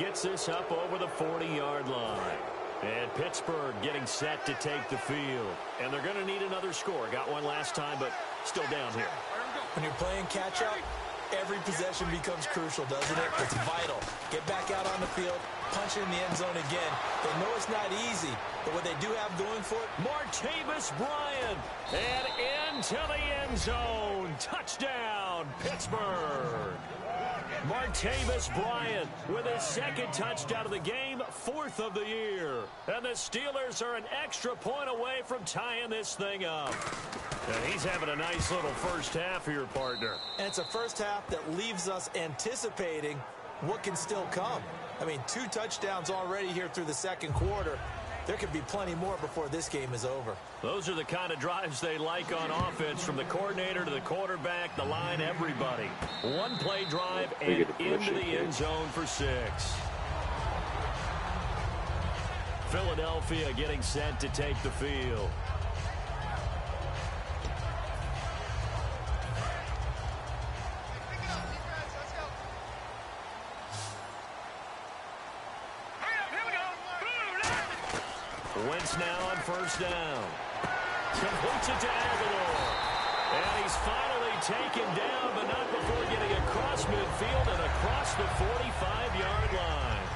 gets this up over the 40-yard line. And Pittsburgh getting set to take the field. And they're going to need another score. Got one last time, but still down here. When you're playing catch-up, every possession becomes crucial, doesn't it? It's vital. Get back out on the field, punch in the end zone again. They know it's not easy, but what they do have going for it, Martavis Bryant, and into the end zone. Touchdown, Pittsburgh. Martavis Bryant with his second touchdown of the game, fourth of the year. And the Steelers are an extra point away from tying this thing up. And he's having a nice little first half here, partner. And it's a first half that leaves us anticipating what can still come. I mean, 2 touchdowns already here through the second quarter. There could be plenty more before this game is over. Those are the kind of drives they like on offense, from the coordinator to the quarterback, the line, everybody. One play drive and into the end zone for 6. Philadelphia getting set to take the field. Wentz now on first down. Completes it to Aguilar. And he's finally taken down, but not before getting across midfield and across the 45-yard line.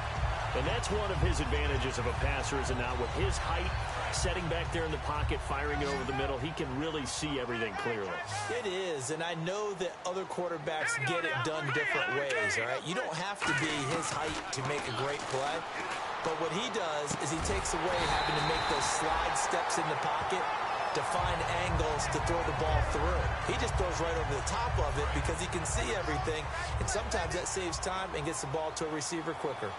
And that's one of his advantages of a passer, is it not? With his height, setting back there in the pocket, firing it over the middle, he can really see everything clearly. It is, and I know that other quarterbacks get it done different ways, all right? You don't have to be his height to make a great play. But what he does is he takes away having to make those slide steps in the pocket to find angles to throw the ball through. He just throws right over the top of it because he can see everything, and sometimes that saves time and gets the ball to a receiver quicker.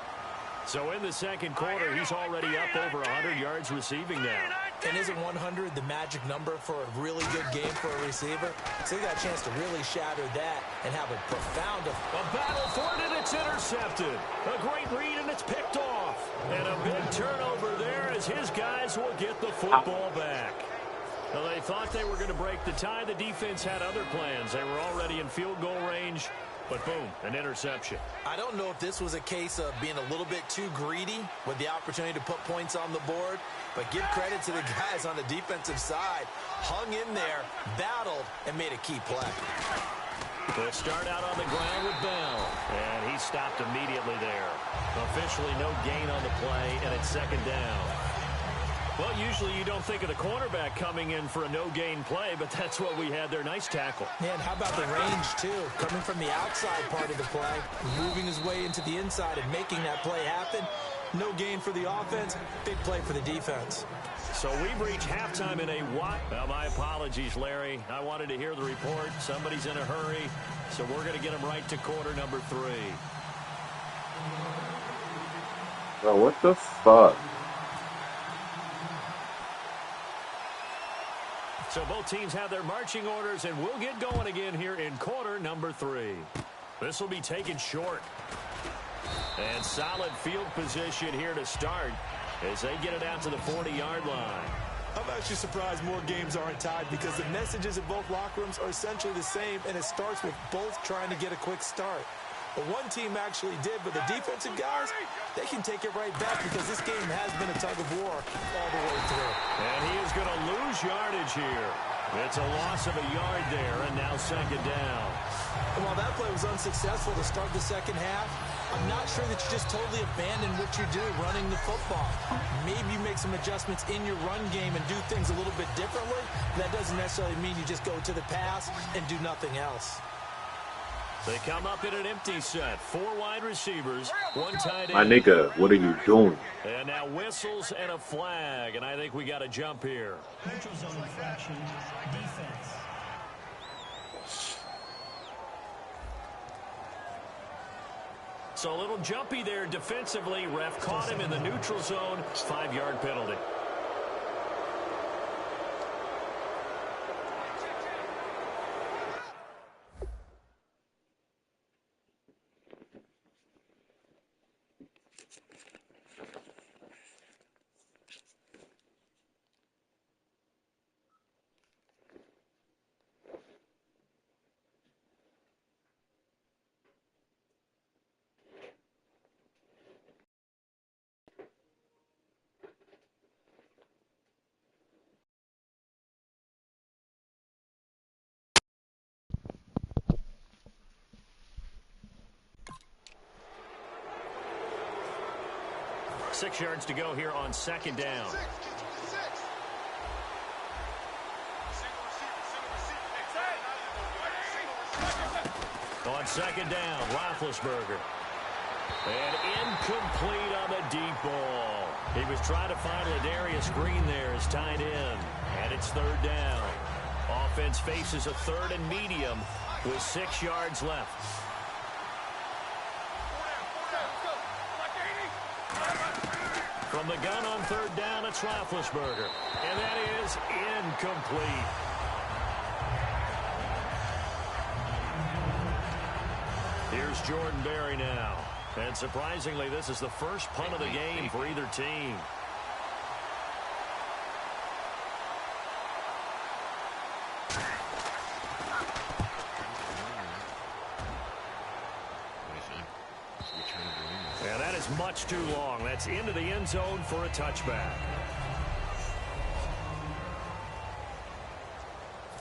So in the second quarter, he's already up over 100 yards receiving now. And isn't 100 the magic number for a really good game for a receiver? So he got a chance to really shatter that and have a profound... A battle for it, and it's intercepted. A great read, and it's picked off. And a big turnover there as his guys will get the football back. Well, they thought they were going to break the tie. The defense had other plans. They were already in field goal range. But boom, an interception. I don't know if this was a case of being a little bit too greedy with the opportunity to put points on the board, but give credit to the guys on the defensive side. Hung in there, battled, and made a key play. They'll start out on the ground with Bell, and he stopped immediately there. Officially no gain on the play, and it's second down. Well, usually you don't think of the cornerback coming in for a no-gain play, but that's what we had there. Nice tackle. Man, how about the range, too? Coming from the outside part of the play, moving his way into the inside and making that play happen. No gain for the offense, big play for the defense. So we've reached halftime in a what? Well, my apologies, Larry. I wanted to hear the report. Somebody's in a hurry, so we're going to get him right to quarter number 3. Bro, what the fuck? So both teams have their marching orders, and we'll get going again here in quarter number 3. This will be taken short. And solid field position here to start as they get it out to the 40-yard line. I'm actually surprised more games aren't tied because the messages in both locker rooms are essentially the same, and it starts with both trying to get a quick start. But one team actually did, but the defensive guys, they can take it right back because this game has been a tug of war all the way through. And he is going to lose yardage here. It's a loss of a yard there, and now second down. And while that play was unsuccessful to start the second half, I'm not sure that you just totally abandon what you do running the football. Maybe you make some adjustments in your run game and do things a little bit differently. That doesn't necessarily mean you just go to the pass and do nothing else. They come up in an empty set. 4 wide receivers, 1 tight end. My nigga, what are you doing? And now whistles and a flag, and I think we got a jump here. Neutral zone infraction, defense. So a little jumpy there defensively. Ref caught him in the neutral zone. 5-yard penalty. 6 yards to go here on second down. On second down, Roethlisberger. And incomplete on the deep ball. He was trying to find Ladarius Green there as tight end. And it's third down. Offense faces a third and medium with 6 yards left. From the gun on third down, it's Roethlisberger. And that is incomplete. Here's Jordan Berry now. And surprisingly, this is the first punt of the game for either team. And that is much too long. That's into the end zone for a touchback.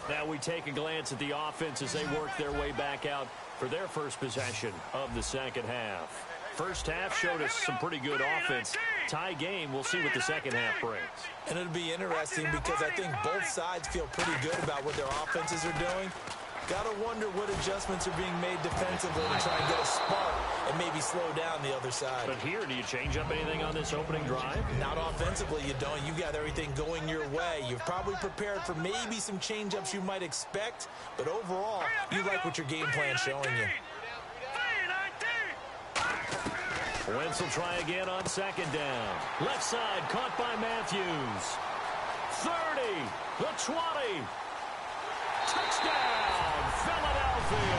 Now we take a glance at the offense as they work their way back out for their first possession of the second half. First half showed us some pretty good offense. Tie game, we'll see what the second half brings. And it'll be interesting because I think both sides feel pretty good about what their offenses are doing. Got to wonder what adjustments are being made defensively to try and get a spark and maybe slow down the other side. But here, do you change up anything on this opening drive? Not offensively, you don't. You got everything going your way. You've probably prepared for maybe some change-ups you might expect, but overall, you like what your game plan's showing you. Wentz will try again on second down. Left side, caught by Matthews. 30, the 20. Touchdown, Philadelphia.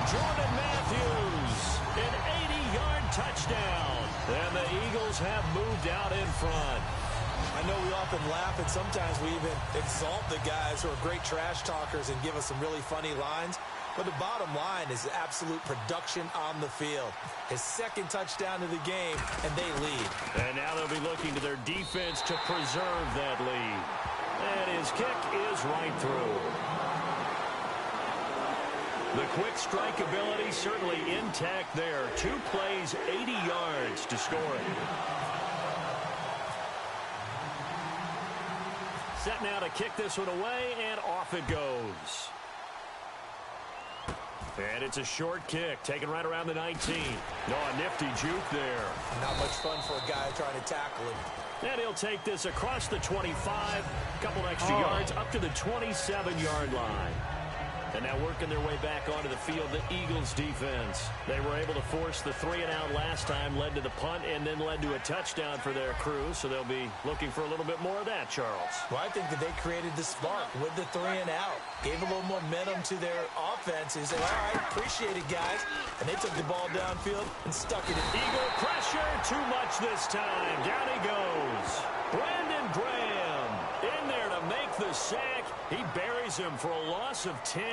Jordan Matthews, an 80-yard touchdown. And the Eagles have moved out in front. I know we often laugh, and sometimes we even exalt the guys who are great trash talkers and give us some really funny lines. But the bottom line is absolute production on the field. His second touchdown of the game, and they lead. And now they'll be looking to their defense to preserve that lead. And his kick is right through. The quick strike ability certainly intact there. 2 plays, 80 yards to score it. Set now to kick this one away, and off it goes. And it's a short kick, taken right around the 19. No, a nifty juke there. Not much fun for a guy trying to tackle him. And he'll take this across the 25, a couple extra yards, up to the 27-yard line. And now working their way back onto the field, the Eagles defense. They were able to force the 3-and-out last time, led to the punt, and then led to a touchdown for their crew. So they'll be looking for a little bit more of that, Charles. Well, I think that they created the spark with the 3-and-out. Gave a little momentum to their offense. They said, all right, appreciate it, guys. And they took the ball downfield and stuck it in. Eagle pressure, too much this time. Down he goes. Brandon Graham in there to make the sack. He buries him for a loss of 10.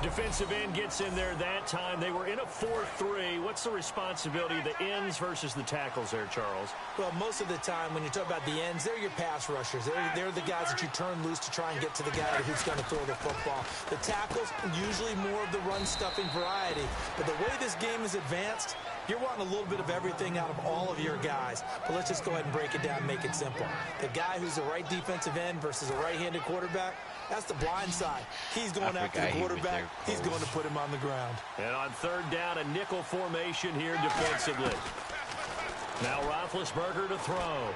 Defensive end gets in there that time. They were in a 4-3. What's the responsibility of the ends versus the tackles there, Charles? Well, most of the time when you talk about the ends, they're your pass rushers. They're the guys that you turn loose to try and get to the guy who's going to throw the football. The tackles, usually more of the run-stuffing variety. But the way this game is advanced, you're wanting a little bit of everything out of all of your guys. But let's just go ahead and break it down and make it simple. The guy who's the right defensive end versus a right-handed quarterback, that's the blind side. He's going after the quarterback. He's going to put him on the ground. And on third down, a nickel formation here defensively. Now Roethlisberger to throw.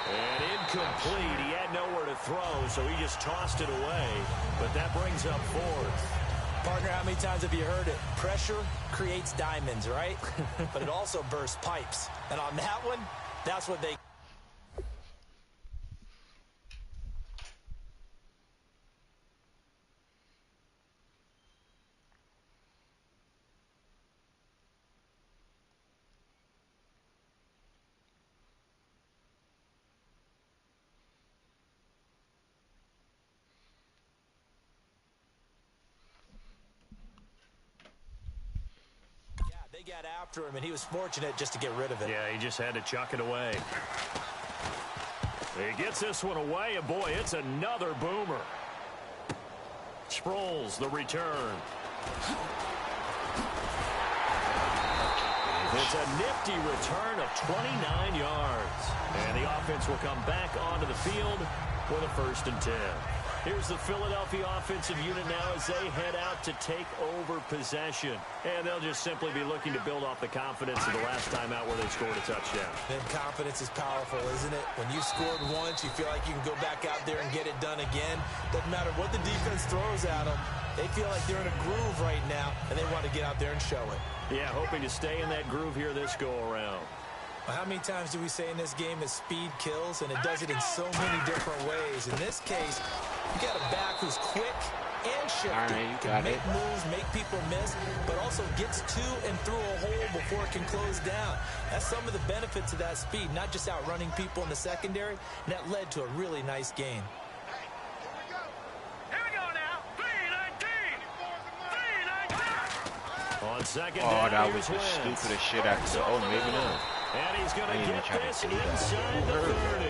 And incomplete. He had nowhere to throw, so he just tossed it away. But that brings up fourth. Partner, how many times have you heard it? Pressure creates diamonds, right? But it also bursts pipes. And on that one, that's what they... They got after him, and he was fortunate just to get rid of it. Yeah, he just had to chuck it away. He gets this one away, and boy, it's another boomer. Sproles, the return. It's a nifty return of 29 yards. And the offense will come back onto the field with a 1st and 10. Here's the Philadelphia offensive unit now as they head out to take over possession. And they'll just simply be looking to build off the confidence of the last time out where they scored a touchdown. And confidence is powerful, isn't it? When you've scored once, you feel like you can go back out there and get it done again. Doesn't matter what the defense throws at them. They feel like they're in a groove right now, and they want to get out there and show it. Yeah, hoping to stay in that groove here this go-around. Well, how many times do we say in this game that speed kills, and it does it in so many different ways? In this case, you got a back who's quick and shifty. All right, you can got make it. moves, make people miss, but also gets to and through a hole before it can close down. That's some of the benefits of that speed, not just outrunning people in the secondary, and that led to a really nice gain. On second Oh, down, that was here's the Wentz. stupidest shit I could. Oh, maybe not. And he's going I to didn't even get try to this do that. inside the 30.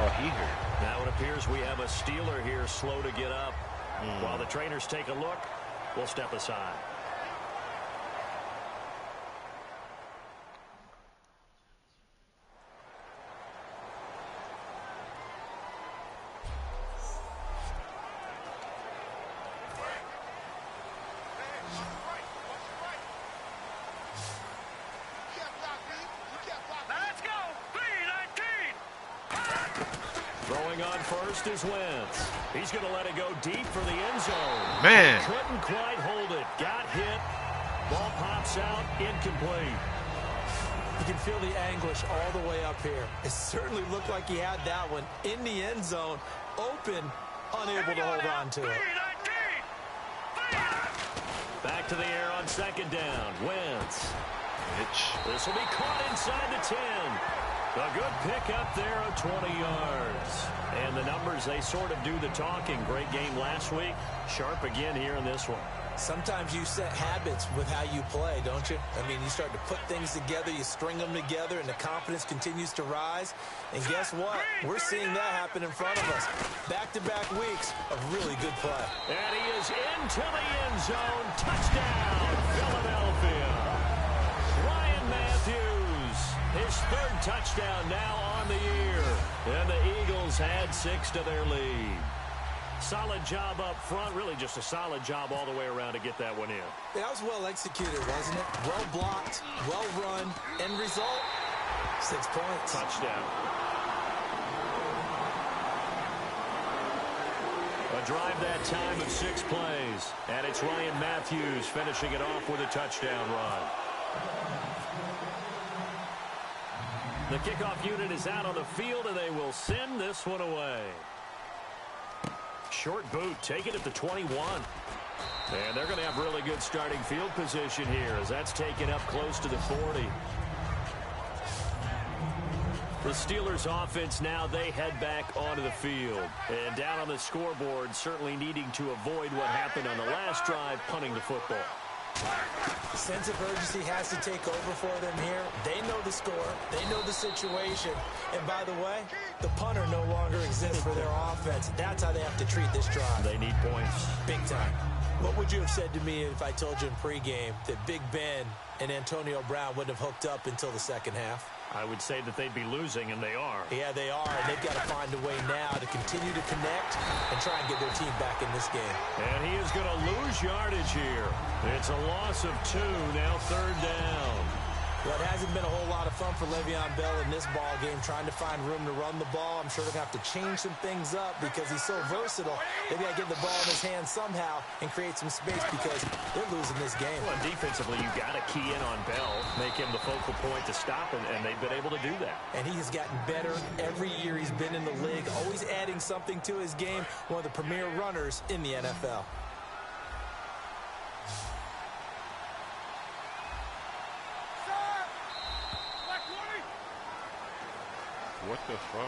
Oh, he hurt. Now it appears we have a Steeler here slow to get up. While the trainers take a look, we'll step aside. Throwing on first is Wentz. He's going to let it go deep for the end zone. Man. Couldn't quite hold it. Got hit. Ball pops out. Incomplete. You can feel the anguish all the way up here. It certainly looked like he had that one in the end zone, open, unable to hold on to it. Back to the air on second down. Wentz. This will be caught inside the 10. A good pick up there of 20 yards. And the numbers, they sort of do the talking. Great game last week. Sharp again here in this one. Sometimes you set habits with how you play, don't you? I mean, you start to put things together, you string them together, and the confidence continues to rise. And guess what? We're seeing that happen in front of us. Back-to-back weeks of really good play. And he is into the end zone. Touchdown, Philadelphia. Ryan Matthews, his 3rd touchdown now on the year. And the Eagles add 6 to their lead. Solid job up front, really just a solid job all the way around to get that one in. That was well executed, wasn't it? Well blocked, well run. End result, 6 points. Touchdown. A drive that time of 6 plays. And it's Ryan Matthews finishing it off with a touchdown run. The kickoff unit is out on the field, and they will send this one away. Short boot, take it at the 21. And they're going to have really good starting field position here as that's taken up close to the 40. The Steelers offense now, they head back onto the field. And down on the scoreboard, certainly needing to avoid what happened on the last drive, punting the football. Sense of urgency has to take over for them here. They know the score. They know the situation. And by the way, the punter no longer exists for their offense. That's how they have to treat this drive. They need points. Big time. What would you have said to me if I told you in pregame that Big Ben and Antonio Brown wouldn't have hooked up until the second half? I would say that they'd be losing, and they are. Yeah, they are, and they've got to find a way now to continue to connect and try and get their team back in this game. And he is going to lose yardage here. It's a loss of 2, now 3rd down. Well, it hasn't been a whole lot of fun for Le'Veon Bell in this ball game, trying to find room to run the ball. I'm sure they're going to have to change some things up because he's so versatile. They've got to get the ball in his hands somehow and create some space because they're losing this game. Well, defensively, you got to key in on Bell, make him the focal point to stop him, and they've been able to do that. And he has gotten better every year he's been in the league, always adding something to his game, one of the premier runners in the NFL. What the fuck?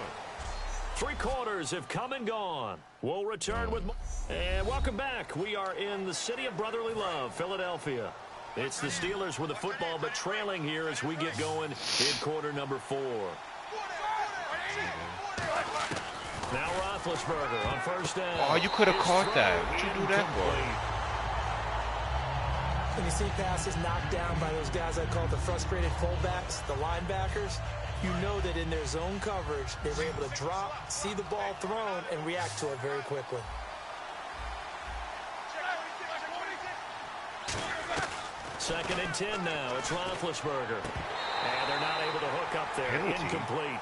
3 quarters have come and gone. We'll return with more. And welcome back. We are in the city of brotherly love, Philadelphia. It's the Steelers with the football, but trailing here as we get going in quarter number 4. Now Roethlisberger on first down. Oh, you could have caught that. What'd you do that for? When you see passes knocked down by those guys I call the frustrated fullbacks, the linebackers, you know that in their zone coverage, they were able to drop, see the ball thrown, and react to it very quickly. Second and 10 now. It's Roethlisberger. And they're not able to hook up there. Incomplete.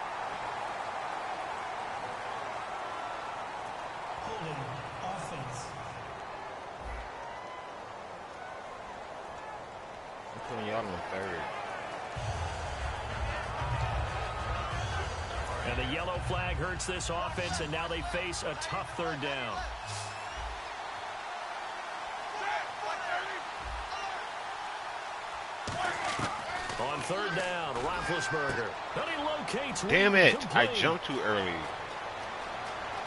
Holding offense. I'm putting y'all in third. And the yellow flag hurts this offense, and now they face a tough third down. On third down, Roethlisberger. Then he locates. Damn it! Complete. I jumped too early.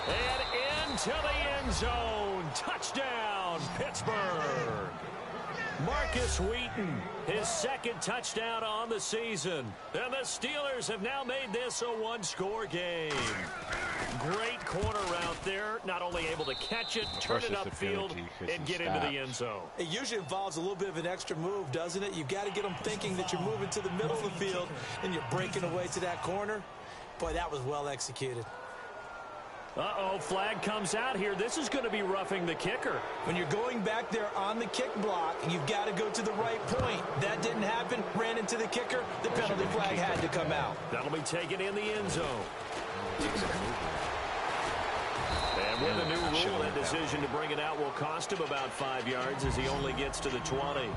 And into the end zone. Touchdown, Pittsburgh. Marcus Wheaton, his second touchdown on the season. And the Steelers have now made this a one-score game. Great corner route there. Not only able to catch it, turn it upfield, and get into the end zone. It usually involves a little bit of an extra move, doesn't it? You've got to get them thinking that you're moving to the middle of the field and you're breaking away to that corner. Boy, that was well executed. Uh-oh, flag comes out here. This is going to be roughing the kicker. When you're going back there on the kick block, you've got to go to the right point. That didn't happen. Ran into the kicker. The penalty flag had to come out. That'll be taken in the end zone. And with the new rule, that decision to bring it out will cost him about 5 yards as he only gets to the 20.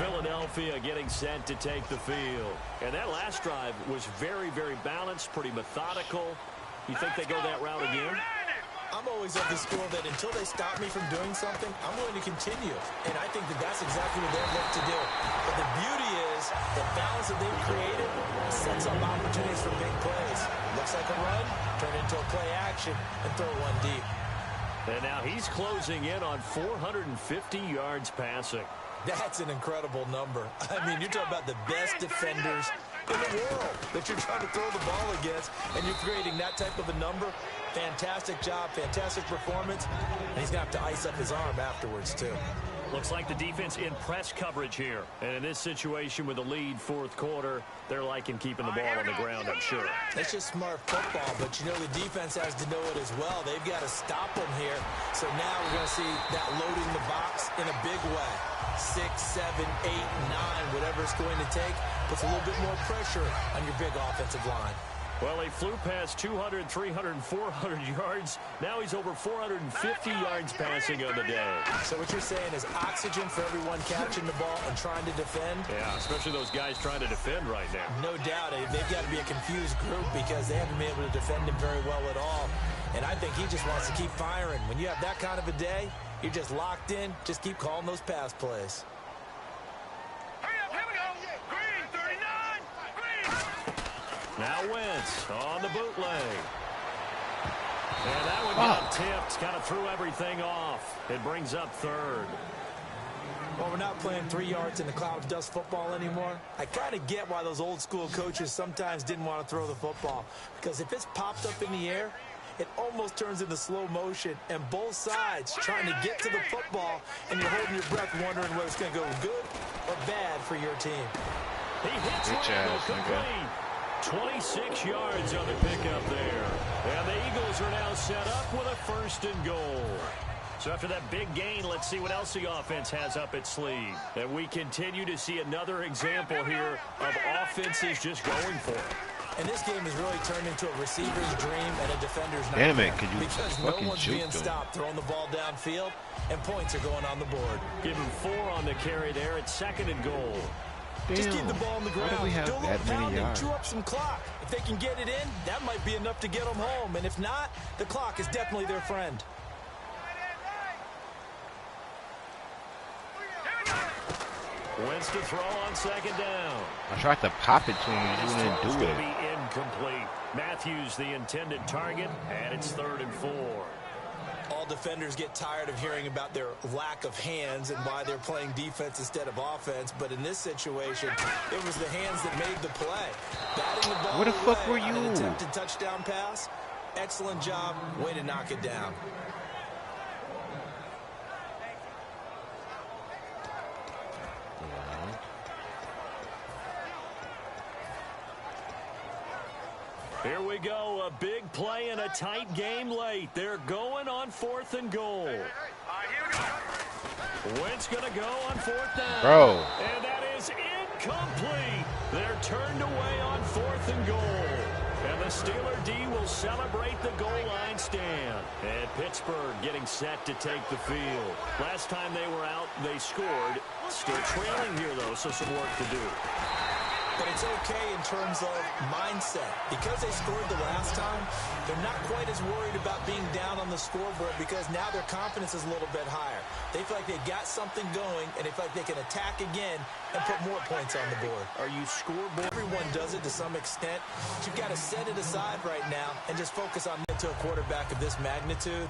Philadelphia getting set to take the field. And that last drive was very, very balanced, pretty methodical. You think they go that route again? I'm always of the school that until they stop me from doing something, I'm going to continue. And I think that that's exactly what they're meant to do. But the beauty is the balance that they've created sets up opportunities for big plays. Looks like a run, turn into a play action, and throw one deep. And now he's closing in on 450 yards passing. That's an incredible number. I mean, you're talking about the best defenders in the world that you're trying to throw the ball against, and you're creating that type of a number. Fantastic job, fantastic performance, and he's going to have to ice up his arm afterwards, too. Looks like the defense in press coverage here. And in this situation with the lead fourth quarter, they're liking keeping the ball on the ground, I'm sure. It's just smart football, but you know the defense has to know it as well. They've got to stop them here. So now we're going to see that loading the box in a big way. 6, 7, 8, 9, whatever it's going to take, puts a little bit more pressure on your big offensive line. Well, he flew past 200, 300, 400 yards. Now he's over 450 yards passing on the day. So what you're saying is oxygen for everyone catching the ball and trying to defend? Yeah, especially those guys trying to defend right now. No doubt. They've got to be a confused group because they haven't been able to defend him very well at all. And I think he just wants to keep firing. When you have that kind of a day, you're just locked in. Just keep calling those pass plays. Now Wentz on the bootleg. And that one got tipped. Kind of threw everything off. It brings up third. Well, we're not playing 3 yards in the cloud of dust football anymore. I kind of get why those old school coaches sometimes didn't want to throw the football. Because if it's popped up in the air, it almost turns into slow motion. And both sides trying to get to the football, and you're holding your breath wondering whether it's going to go good or bad for your team. He hits Randall complete. 26 yards on the pickup there. And the Eagles are now set up with a 1st and goal. So after that big gain, let's see what else the offense has up its sleeve. And we continue to see another example here of offenses just going for it. And this game has really turned into a receiver's dream and a defender's Damn nightmare. it, could you because no fucking one's juke being them? stopped throwing the ball downfield, and points are going on the board. Give him 4 on the carry there. It's 2nd and goal. Damn. Just keep the ball on the Why ground. do we have Do a little that many pounding. yards? Chew up some clock. If they can get it in, that might be enough to get them home. And if not, the clock is definitely their friend. Wentz to throw on 2nd down. I tried to pop it to him, His you didn't throw's do going to it. be incomplete. Matthews the intended target, and it's 3rd and 4. All defenders get tired of hearing about their lack of hands and why they're playing defense instead of offense. But in this situation, it was the hands that made the play. Batting the ball Where the fuck away were on an you? attempted touchdown pass. Excellent job. Way to knock it down. Here we go, a big play in a tight game late. They're going on 4th and goal. Wentz going to go on 4th down. Bro. And that is incomplete. They're turned away on 4th and goal. And the Steeler D will celebrate the goal line stand. And Pittsburgh getting set to take the field. Last time they were out, they scored. Still trailing here, though, so some work to do. But it's okay in terms of mindset. Because they scored the last time, they're not quite as worried about being down on the scoreboard because now their confidence is a little bit higher. They feel like they've got something going, and they feel like they can attack again and put more points on the board. Are you scoreboard? Everyone does it to some extent. But you've got to set it aside right now and just focus on to a quarterback of this magnitude.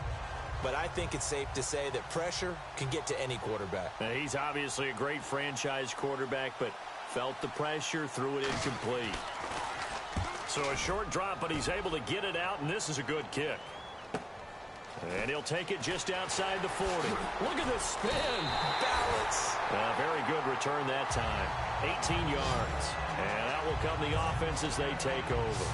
But I think it's safe to say that pressure can get to any quarterback. Now, he's obviously a great franchise quarterback, but felt the pressure, threw it incomplete. So a short drop, but he's able to get it out, and this is a good kick. And he'll take it just outside the 40. Look at the spin. Balance. Very good return that time. 18 yards. And out will come the offense as they take over.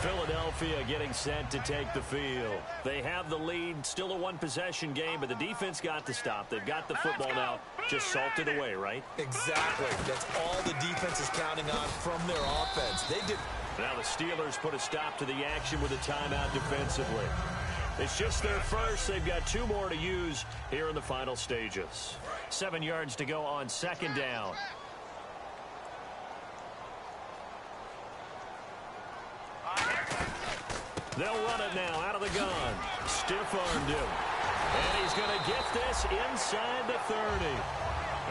Philadelphia getting set to take the field. They have the lead, still a one-possession game, but the defense got to stop. They've got the football now, just salted away, right? Exactly. That's all the defense is counting on from their offense. They did. Now the Steelers put a stop to the action with a timeout defensively. It's just their first. They've got 2 more to use here in the final stages. 7 yards to go on 2nd down. They'll run it now out of the gun. Stiff-armed him. And he's going to get this inside the 30.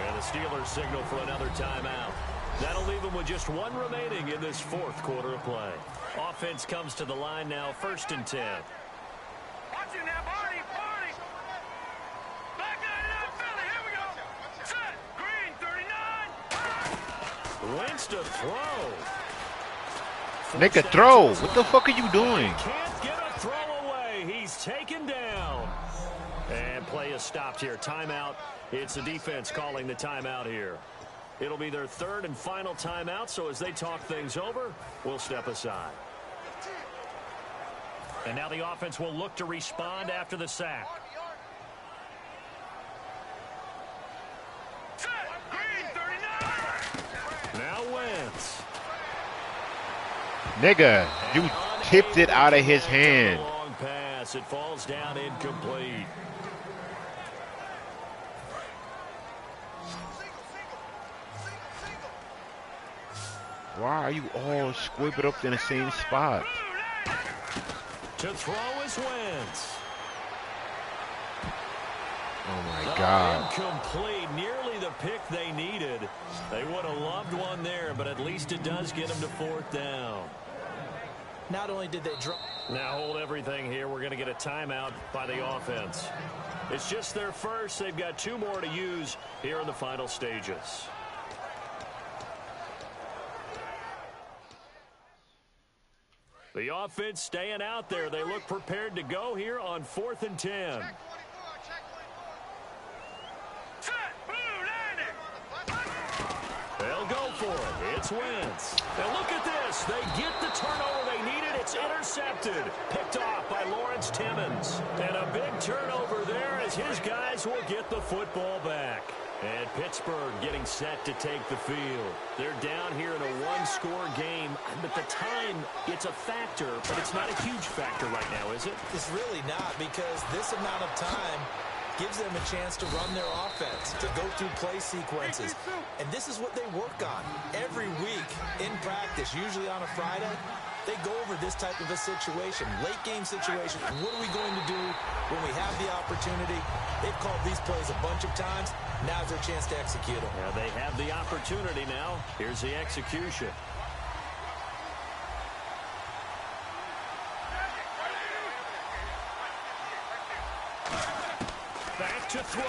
And the Steelers signal for another timeout. That'll leave them with just 1 remaining in this 4th quarter of play. Offense comes to the line now, 1st and 10. Watching that Barney. Back out Philly. Here we go. Set. Green, 39. Wentz to throw. Nigga, throw. What the fuck are you doing? Can't get a throw away. He's taken down. And play is stopped here. Timeout. It's the defense calling the timeout here. It'll be their 3rd and final timeout, so as they talk things over, we'll step aside. And now the offense will look to respond after the sack. Set. Green, 39. Now Wentz. Nigga, you tipped it out of his hand. Long pass. It falls down incomplete. Why are you all squibbled up in the same spot? To throw is Wentz. Oh my God. Incomplete. Nearly the pick they needed. They would have loved one there, but at least it does get them to 4th down. Not only did they drop. Now hold everything here. We're going to get a timeout by the offense. It's just their first. They've got 2 more to use here in the final stages. The offense staying out there. They look prepared to go here on 4th and 10. Set. Blue, landing. They'll go for it. It's Wentz. And look at this. They get the turnover they needed. It's intercepted. Picked off by Lawrence Timmons. And a big turnover there as his guys will get the football back. And Pittsburgh getting set to take the field. They're down here in a 1-score game. But the time, it's a factor, but it's not a huge factor right now, is it? It's really not, because this amount of time gives them a chance to run their offense, to go through play sequences. And this is what they work on every week in practice, usually on a Friday. They go over this type of a situation, late game situation. What are we going to do when we have the opportunity? They've called these plays a bunch of times. Now's their chance to execute them. Yeah, they have the opportunity now. Here's the execution. Back to throw.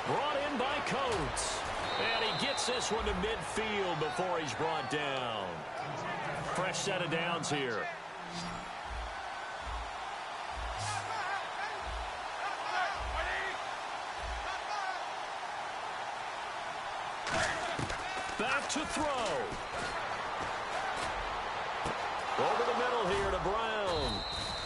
Brought in by Coates. And he gets this one to midfield before he's brought down. Fresh set of downs here. to throw. Over the middle here to Brown.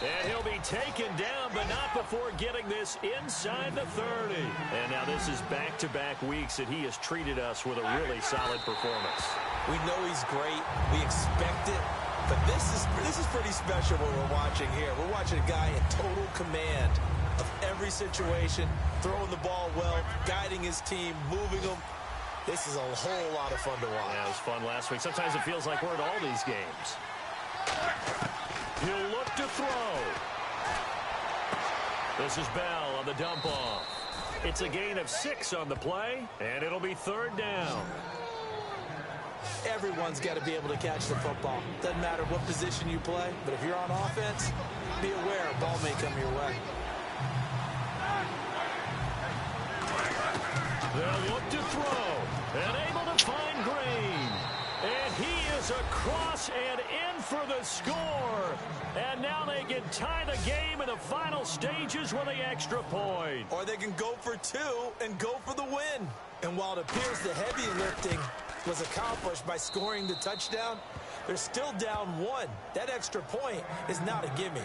And he'll be taken down, but not before getting this inside the 30. And now this is back-to-back weeks that he has treated us with a really solid performance. We know he's great. We expect it. But this is pretty special what we're watching here. We're watching a guy in total command of every situation, throwing the ball well, guiding his team, moving them. This is a whole lot of fun to watch. Yeah, it was fun last week. Sometimes it feels like we're at all these games. He'll look to throw. This is Bell on the dump off. It's a gain of 6 on the play, and it'll be 3rd down. Everyone's got to be able to catch the football. Doesn't matter what position you play, but if you're on offense, be aware a ball may come your way. They'll look to throw, and able to find Green. And he is across and in for the score. And now they can tie the game in the final stages with the extra point. Or they can go for 2 and go for the win. And while it appears the heavy lifting was accomplished by scoring the touchdown, they're still down 1. That extra point is not a gimme.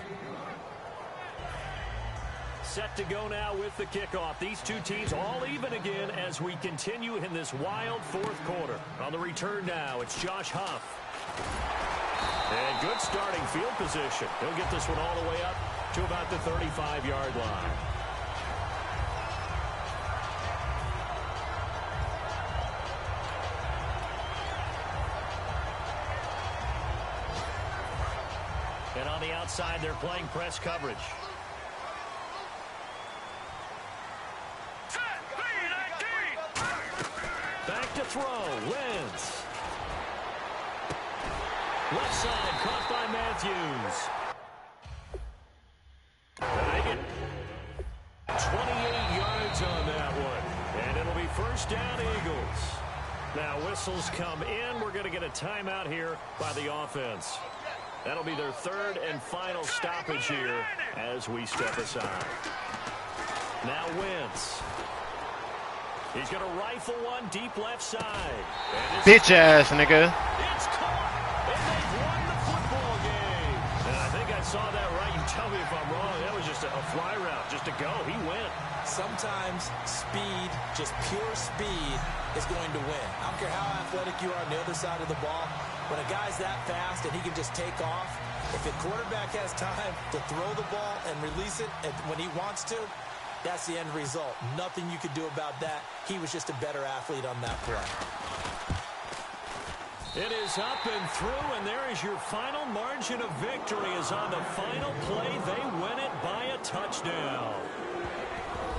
Set to go now with the kickoff. These two teams all even again as we continue in this wild 4th quarter. On the return now, it's Josh Huff. And good starting field position. He'll get this one all the way up to about the 35-yard line. And on the outside, they're playing press coverage. Back to throw. Wentz. Left side, caught by Matthews. They get 28 yards on that one. And it'll be 1st down, Eagles. Now whistles come in. We're going to get a timeout here by the offense. That'll be their 3rd and final stoppage here as we step aside. Now Wentz. He's going to rifle one deep left side. Bitch ass, nigga. It's caught, and they've won the football game. And I think I saw that right. You tell me if I'm wrong. That was just a fly route, just to go. He went. Sometimes speed, just pure speed, is going to win. I don't care how athletic you are on the other side of the ball. When a guy's that fast and he can just take off, if the quarterback has time to throw the ball and release it when he wants to, that's the end result. Nothing you could do about that. He was just a better athlete on that play. It is up and through, and there is your final margin of victory. Is on the final play. They win it by a touchdown.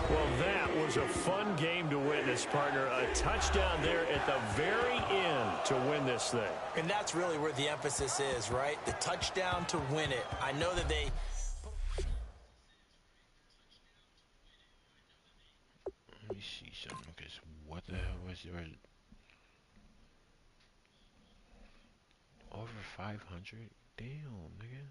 Well, that was a fun game to witness, partner. A touchdown there at the very end to win this thing. And that's really where the emphasis is, right? The touchdown to win it. I know that they... Let me see something, because what the hell was your... Over 500? Damn, nigga.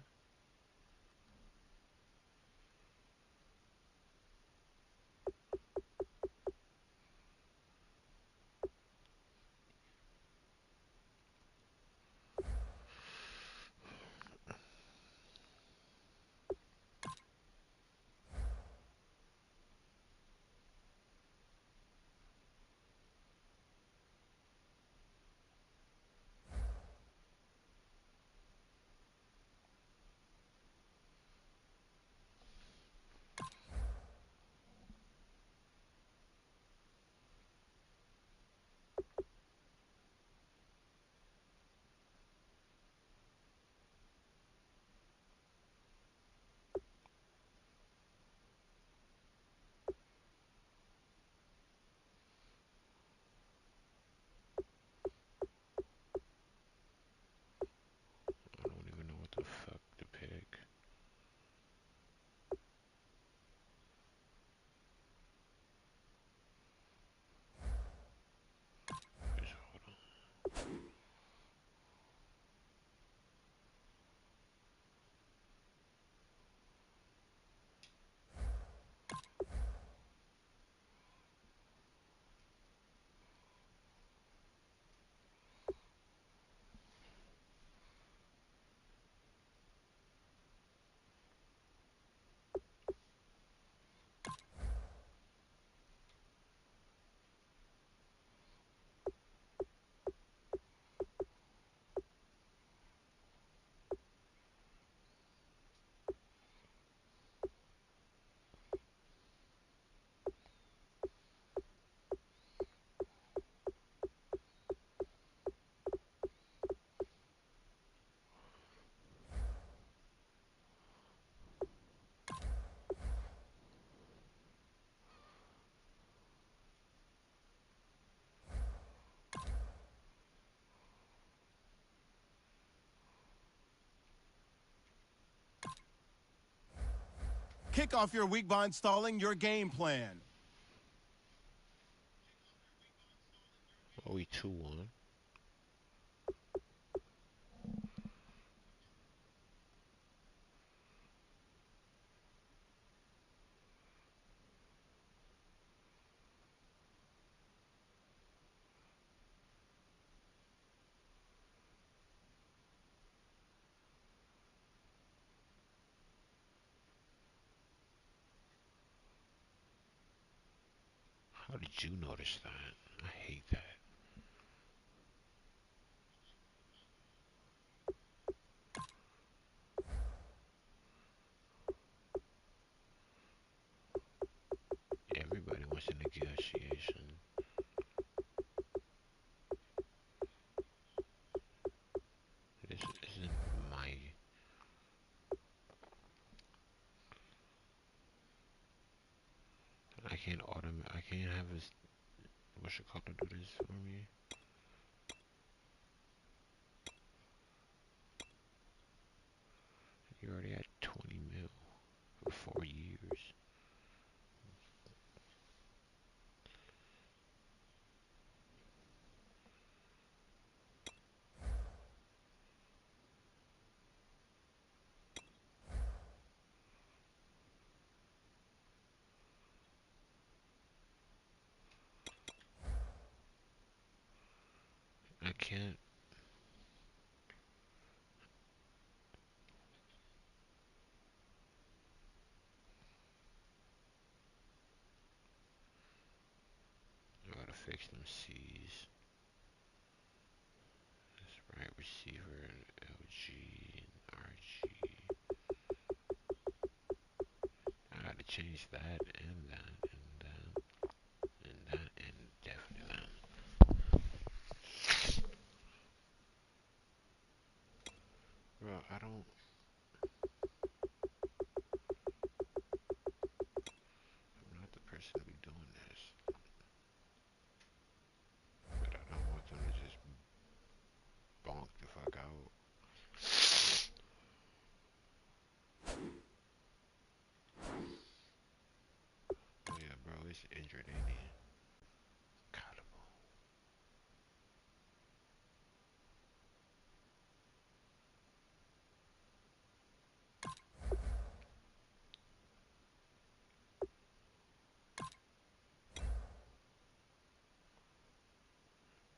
Kick off your week by installing your game plan. Oh, we 2-1. How did you notice that? I hate that. Everybody wants a negotiation. This isn't my... I can't I can't have his... What's your call to do this for me? You already had 20 mil for 4 years. I can't. I gotta fix them C's. That's right, receiver, LG, and RG. I gotta change that and that and that and that and definitely that. Bro, I'm not the person to be doing this. But I don't want them to just bonk the fuck out. Oh yeah, bro, it's injured, ain't he? Cuttable.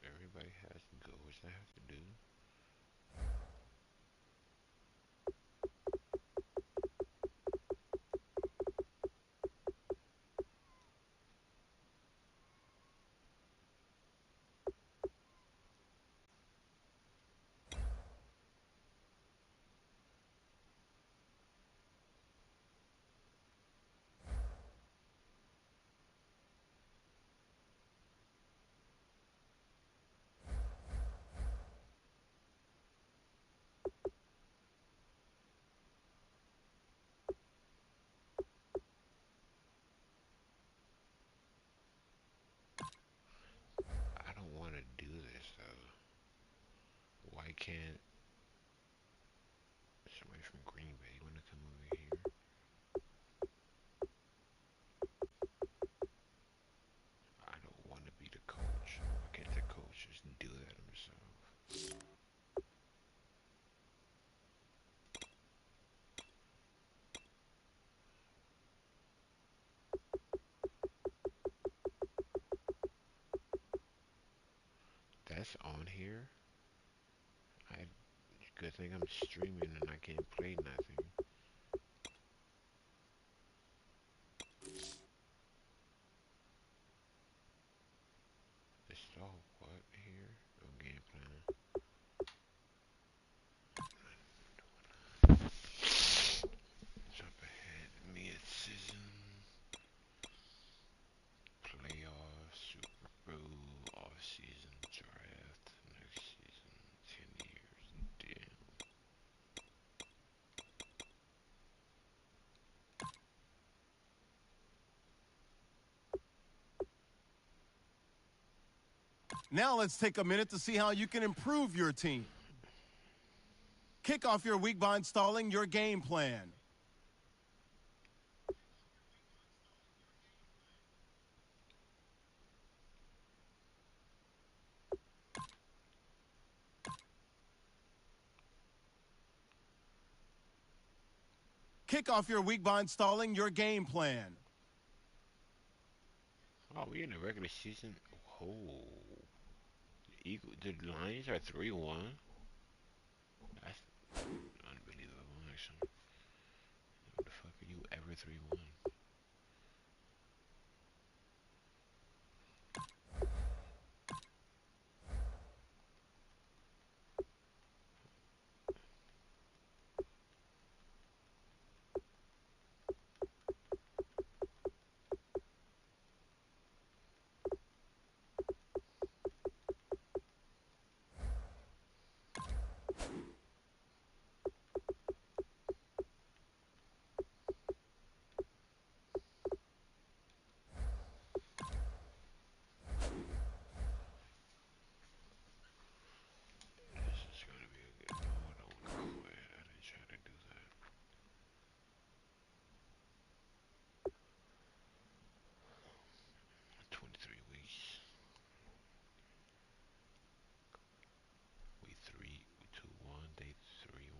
Everybody has goals they have to do. I don't want to do this though. Why can't somebody from Green Bay want to come over here? I don't want to be the coach. Why can't the coach just do that himself? That's on here. I Good thing I'm streaming and I can't play nothing. Install what here? No game plan. Jump ahead. Mid-season. Playoffs. Super Bowl. Off-season. Draft. Next season. 10 years. Damn. Now let's take a minute to see how you can improve your team. Kick off your week by installing your game plan. Kick off your week by installing your game plan. Oh, we in the regular season. Oh, the Lions are 3-1. That's unbelievable, actually. What the fuck are you ever 3-1? This is gonna be a good. No, I don't want to quit. I didn't try to do that. 23 weeks. We 2-1. They 3-1.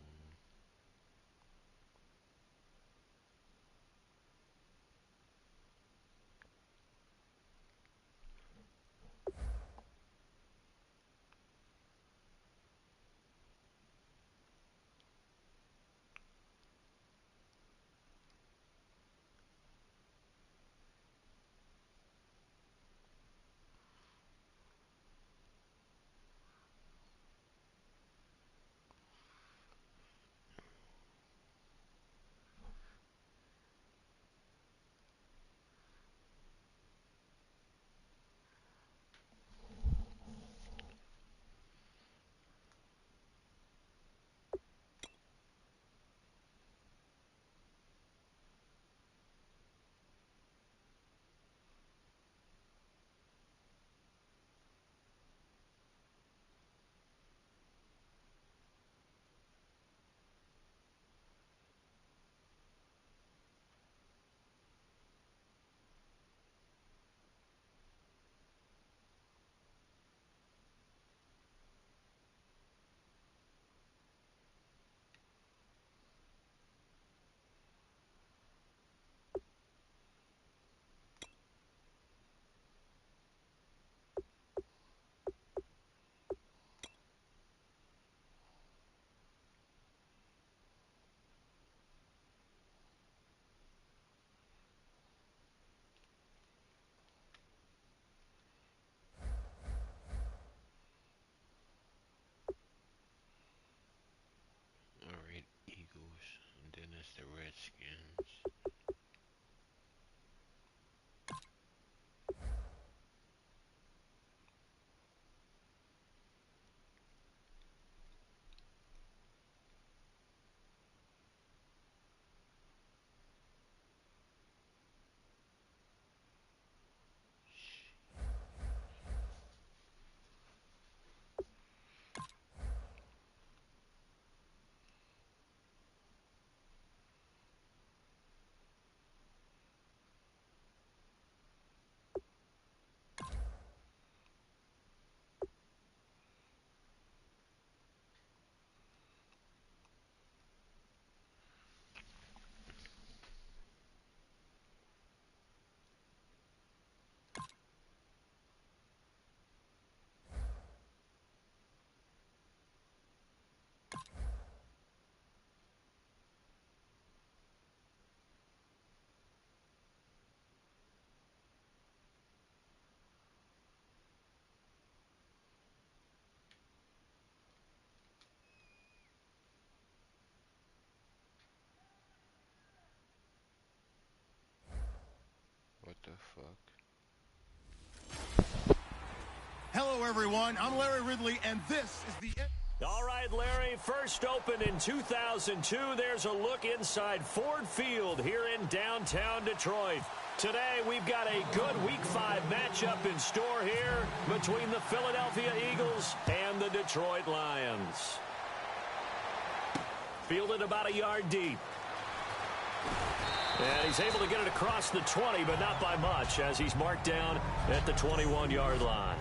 Alright, Eagles. And then it's the Redskins. What the fuck? Hello, everyone. I'm Larry Ridley, and this is the... All right, Larry, first opened in 2002. There's a look inside Ford Field here in downtown Detroit. Today, we've got a good Week 5 matchup in store here between the Philadelphia Eagles and the Detroit Lions. Fielded about a yard deep. And he's able to get it across the 20, but not by much, as he's marked down at the 21-yard line.